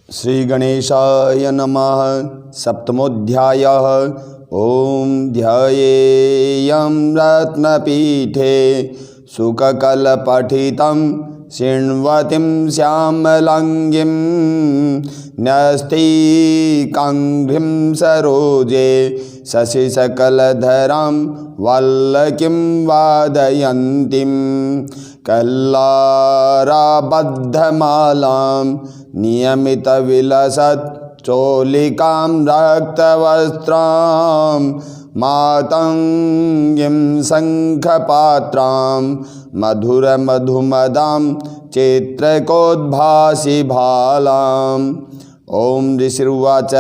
श्री गणेशाय नमः। सप्तमोऽध्यायः। ओम ध्यायेयं रत्नपीठे सुककलपठितं शृण्वतीं श्यामलाङ्गीं न्यस्तीकाङ्घ्रिं सरोजे शशिशकलधरां वल्लकीं वादयन्तीं कल्लाराबद्धमालां नियमितविलसत् चोलिकां रक्तवस्त्रां मातङ्गीं शङ्खपात्रां मधुरमधुमदां चित्रकोद्भासि भालाम्। ओम ऋषिर्वाच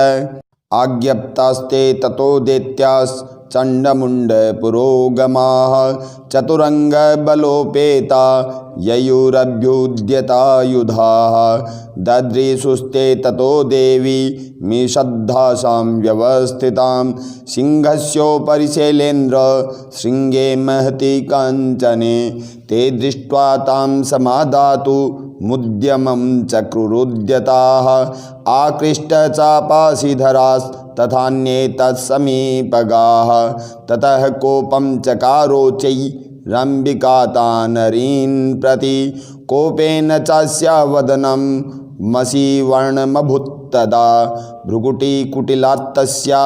आज्ञप्तास्ते ततो दैत्याश्चण्डमुण्डपुरोगमाः चतुरङ्गबलोपेता ययुरभ्युद्यतायुधाः ददृशुस्ते ततो देवी मिषद्धासां व्यवस्थितां सिंहस्योपरि शैलेन्द्र शृङ्गे महति काञ्चने ते दृष्ट्वा तां समादातु मुद्यमं चक्रुरुद्यताः आकृष्टचापासीधरास्तथान्ये तत्समीपगाः ततः कोपं चकारोचै रम्बिकातानरीन् प्रति कोपेन चास्या वदनं मसीवर्णमभूत्तदा भ्रुकुटिकुटिलात्तस्या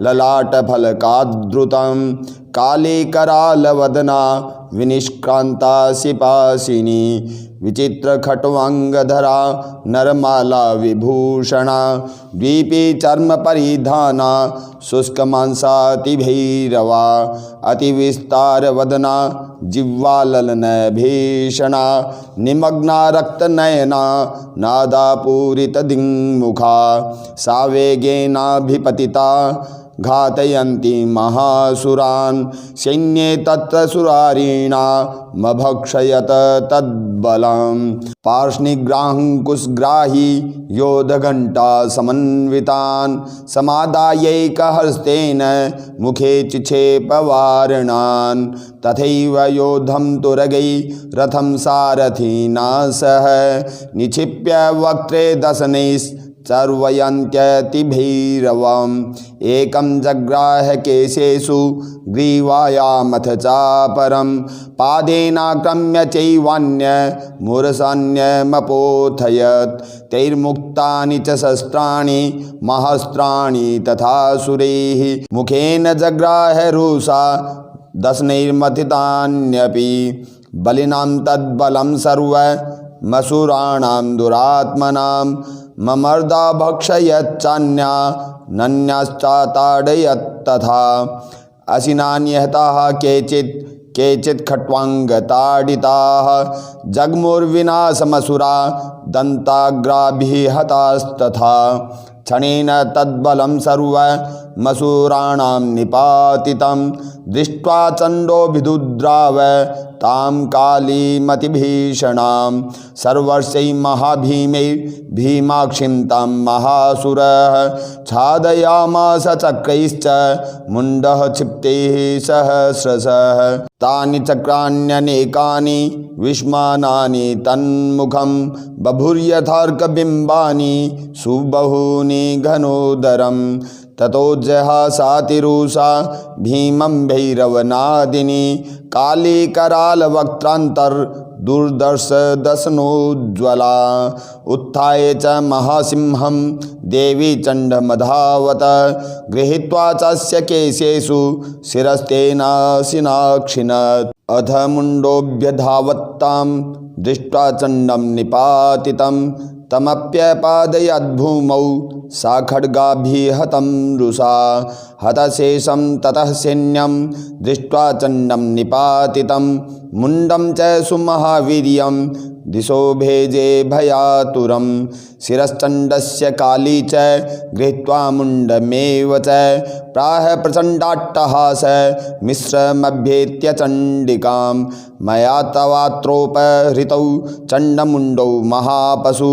ललाटफलकाद्रुतं काले करालवदना विनिष्क्रान्ता सिपासिनी विचित्रखट्वाङ्गधरा नरमाला विभूषणा द्वीपे चर्मपरिधाना शुष्कमांसातिभैरवा अतिविस्तारवदना जिह्वाललनभीषणा निमग्ना रक्तनयना नादापूरितदिङ्मुखा सा वेगेनाभिपतिता घातयन्ति महासुरान् सैन्ये तत्र सुरारीणामभक्षयत तद्बलं पार्ष्णिग्राहङ्कुशग्राही योधघण्टा समन्वितान् समादायैकहस्तेन मुखे चिक्षेपवारणान् तथैव योद्धं तुरगै रथं सारथिना सह निक्षिप्य वक्त्रे दशनैश्चर्वयन्त्यतिभैरवम् एकं जग्राह केशेषु ग्रीवायामथ चापरं पादेनाक्रम्य चैवान्यमुरसान्यमपोथयत् तैर्मुक्तानि च शस्त्राणि महस्त्राणि तथा सुरैः मुखेन जग्राह रुषा दशनैर्मथितान्यपि बलिनां तद्बलं सर्वमसुराणां दुरात्मनां ममर्दा भक्षयच्चान्या नन्याश्चाताडयत्तथा अशिनान्यहताः केचित् खट्वाङ्गताडिताः जग्मुर्विनाशमसुरा दन्ताग्राभिः हतास्तथा क्षणेन तद्बलं सर्वमसुराणां निपातितं दृष्ट्वा चण्डोऽभिदुद्राव तां कालीमतिभीषणां सर्वर्षै महाभीमैर्भीमाक्षीं तां महासुरः छादयामास चक्रैश्च मुण्डः क्षिप्तैः सहस्रशः तानि चक्राण्यनेकानि विस्मानानि तन्मुखं बभूर्यथार्कबिम्बानि सुबहूनि घनोदरं ततो जहासातिरुषा भीमं भैरवनादिनी काली करालवक्त्रान्तर्दुर्दर्श दशनोज्ज्वला उत्थाय च महासिंहं देवी चण्डमधावत गृहीत्वा चास्य केशेषु शिरस्तेनाशिनाक्षिणत् अथ मुण्डोऽभ्यधावत्तां दृष्ट्वा चण्डं निपातितं तमप्यपादयद्भूमौ सा खड्गाभिः हतं रुषा हतशेषं ततः सैन्यं दृष्ट्वा चण्डं निपातितं मुण्डं च सुमहावीर्यं दिशो भेजे भयातुरं शिरश्चण्डस्य काली च गृहीत्वा मुण्डमेव च प्राह प्रचंडाट्टहास मिश्रमभ्येत्य चंडिकां मया तवात्रोपहृतौ चंडमुंडौ महापशु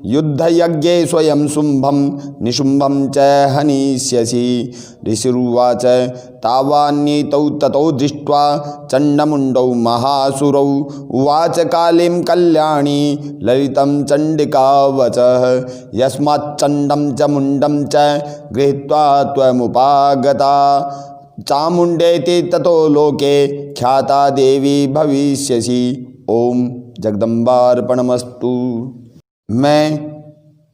युद्धयज्ञे स्वयं शुंभं निशुंभं च हनिष्यसि। ऋषिरुवाच तावान्नीतौ ततो दृष्ट्वा चंडमुंडौ महासुरौ उवाच कालीं कल्याणी ललितं चंडिका वचः यस्माच्चंडं च मुंडं च गृहीत्वा त्वमुपागता चामुंडेति ततो लोके ख्याता देवी भविष्यसि। ओम जगदम्बार्पणमस्तु। मैं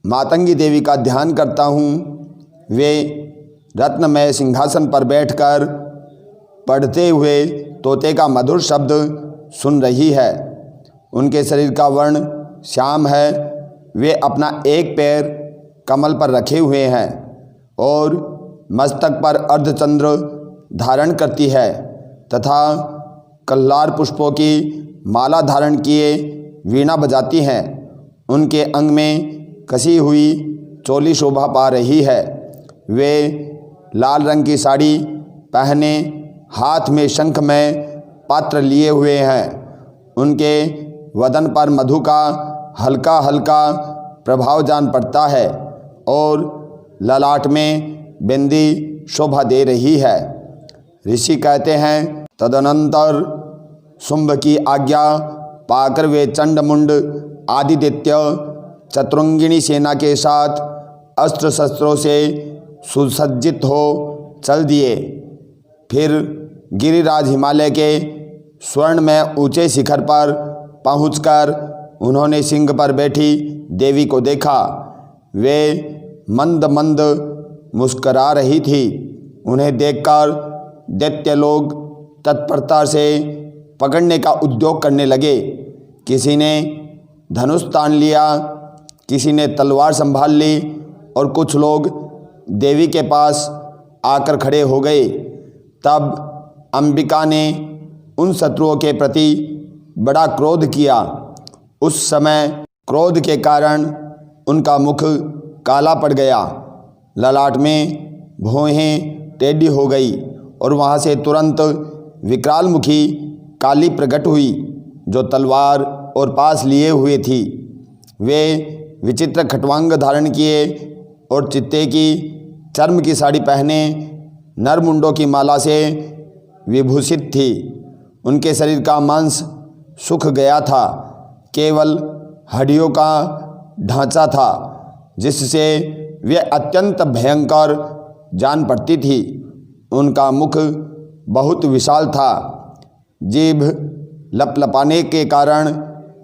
मातंगी देवी का ध्यान करता हूँ। वे रत्नमय सिंहासन पर बैठकर पढ़ते हुए तोते का मधुर शब्द सुन रही है। उनके शरीर का वर्ण श्याम है। वे अपना एक पैर कमल पर रखे हुए हैं और मस्तक पर अर्धचंद्र धारण करती है तथा कल्लार पुष्पों की माला धारण किए वीणा बजाती हैं। उनके अंग में कसी हुई चोली शोभा पा रही है। वे लाल रंग की साड़ी पहने हाथ में शंख में पात्र लिए हुए हैं। उनके वदन पर मधु का हल्का हल्का प्रभाव जान पड़ता है और ललाट में बिंदी शोभा दे रही है। ऋषि कहते हैं तदनंतर शुंभ की आज्ञा पाकर वे चंडमुंड आदित्य चतुरंगिणी सेना के साथ अस्त्र शस्त्रों से सुसज्जित हो चल दिए। फिर गिरिराज हिमालय के स्वर्ण में ऊंचे शिखर पर पहुंचकर उन्होंने सिंह पर बैठी देवी को देखा। वे मंद मंद मुस्करा रही थी। उन्हें देखकर दैत्य लोग तत्परता से पकड़ने का उद्योग करने लगे। किसी ने धनुष तान लिया, किसी ने तलवार संभाल ली और कुछ लोग देवी के पास आकर खड़े हो गए। तब अंबिका ने उन शत्रुओं के प्रति बड़ा क्रोध किया। उस समय क्रोध के कारण उनका मुख काला पड़ गया, ललाट में भौहें टेढ़ी हो गई और वहाँ से तुरंत विकराल मुखी काली प्रकट हुई जो तलवार और पास लिए हुए थी। वे विचित्र खटवांग धारण किए और चित्ते की चर्म की साड़ी पहने नरमुंडों की माला से विभूषित थी। उनके शरीर का मांस सूख गया था, केवल हड्डियों का ढांचा था जिससे वे अत्यंत भयंकर जान पड़ती थी। उनका मुख बहुत विशाल था। जीभ लपलपाने के कारण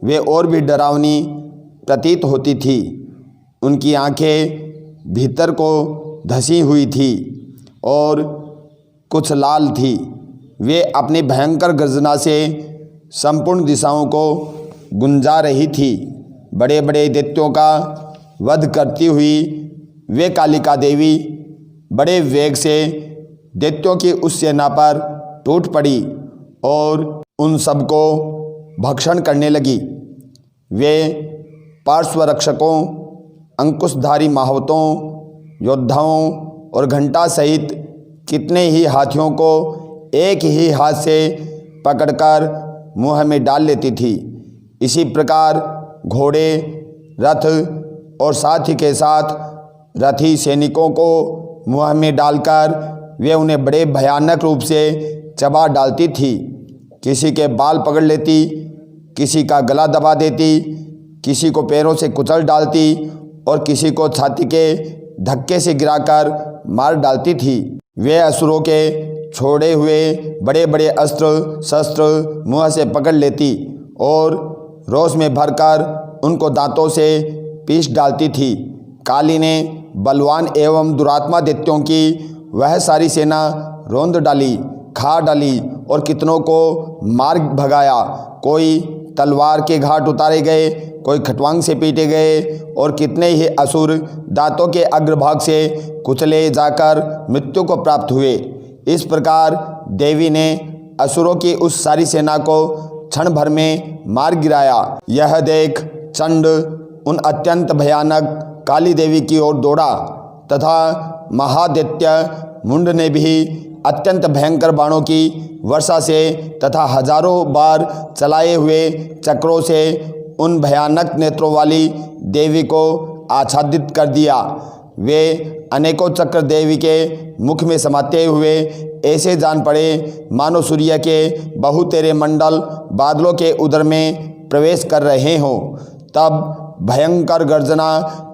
वे और भी डरावनी प्रतीत होती थी। उनकी आंखें भीतर को धसी हुई थी और कुछ लाल थी। वे अपनी भयंकर गर्जना से संपूर्ण दिशाओं को गुंजा रही थी। बड़े बड़े दैत्यों का वध करती हुई वे कालिका देवी बड़े वेग से दैत्यों की उस सेना पर टूट पड़ी और उन सबको भक्षण करने लगी। वे पार्श्वरक्षकों, अंकुशधारी महावतों, योद्धाओं और घंटा सहित कितने ही हाथियों को एक ही हाथ से पकड़कर मुँह में डाल लेती थी। इसी प्रकार घोड़े, रथ और साथी के साथ रथी सैनिकों को मुँह में डालकर वे उन्हें बड़े भयानक रूप से चबा डालती थी। किसी के बाल पकड़ लेती, किसी का गला दबा देती, किसी को पैरों से कुचल डालती और किसी को छाती के धक्के से गिराकर मार डालती थी। वे असुरों के छोड़े हुए बड़े बड़े अस्त्र शस्त्र मुँह से पकड़ लेती और रोष में भरकर उनको दांतों से पीस डालती थी। काली ने बलवान एवं दुरात्मा दैत्यों की वह सारी सेना रौंद डाली, खा डाली और कितनों को मार भगाया। कोई तलवार के घाट उतारे गए, कोई खटवांग से पीटे गए और कितने ही असुर दांतों के अग्रभाग से कुचले जाकर मृत्यु को प्राप्त हुए। इस प्रकार देवी ने असुरों की उस सारी सेना को क्षण भर में मार गिराया। यह देख चंड उन अत्यंत भयानक काली देवी की ओर दौड़ा तथा महादैत्य मुंड ने भी अत्यंत भयंकर बाणों की वर्षा से तथा हजारों बार चलाए हुए चक्रों से उन भयानक नेत्रों वाली देवी को आच्छादित कर दिया। वे अनेकों चक्र देवी के मुख में समाते हुए ऐसे जान पड़े मानो सूर्य के बहुतेरे मंडल बादलों के उदर में प्रवेश कर रहे हों। तब भयंकर गर्जना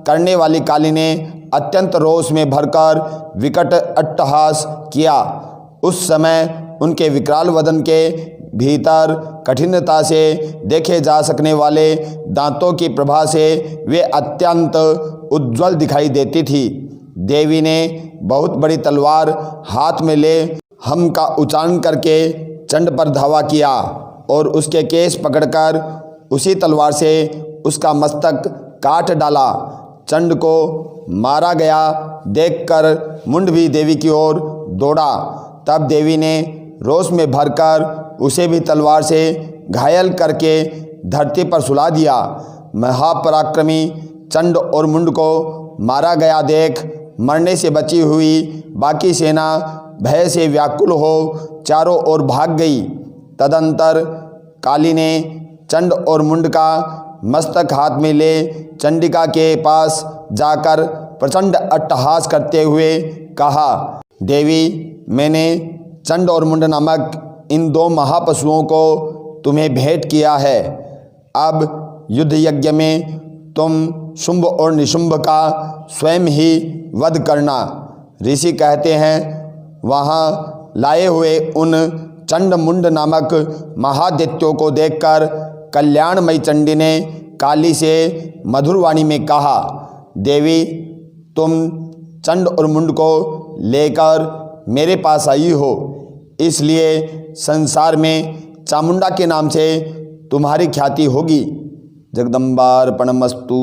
करने वाली काली ने अत्यंत रोष में भरकर विकट अट्टहास किया। उस समय उनके विकराल वदन के भीतर कठिनता से देखे जा सकने वाले दांतों की प्रभा से वे अत्यंत उज्ज्वल दिखाई देती थी। देवी ने बहुत बड़ी तलवार हाथ में ले हम का उच्चारण करके चंड पर धावा किया और उसके केस पकड़कर उसी तलवार से उसका मस्तक काट डाला। चंड को मारा गया देखकर मुंड भी देवी की ओर दौड़ा। तब देवी ने रोष में भरकर उसे भी तलवार से घायल करके धरती पर सुला दिया। महापराक्रमी चंड और मुंड को मारा गया देख मरने से बची हुई बाकी सेना भय से व्याकुल हो चारों ओर भाग गई। तदंतर काली ने चंड और मुंड का मस्तक हाथ में ले चंडिका के पास जाकर प्रचंड अट्टहास करते हुए कहा, देवी, मैंने चंड और मुंड नामक इन दो महापशुओं को तुम्हें भेंट किया है। अब युद्ध यज्ञ में तुम शुंभ और निशुंभ का स्वयं ही वध करना। ऋषि कहते हैं, वहाँ लाए हुए उन चंड मुंड नामक महादैत्यों को देखकर कल्याणमयी चंडी ने काली से मधुरवाणी में कहा, देवी, तुम चंड और मुंड को लेकर मेरे पास आई हो, इसलिए संसार में चामुंडा के नाम से तुम्हारी ख्याति होगी। जगदम्बार्पणमस्तु।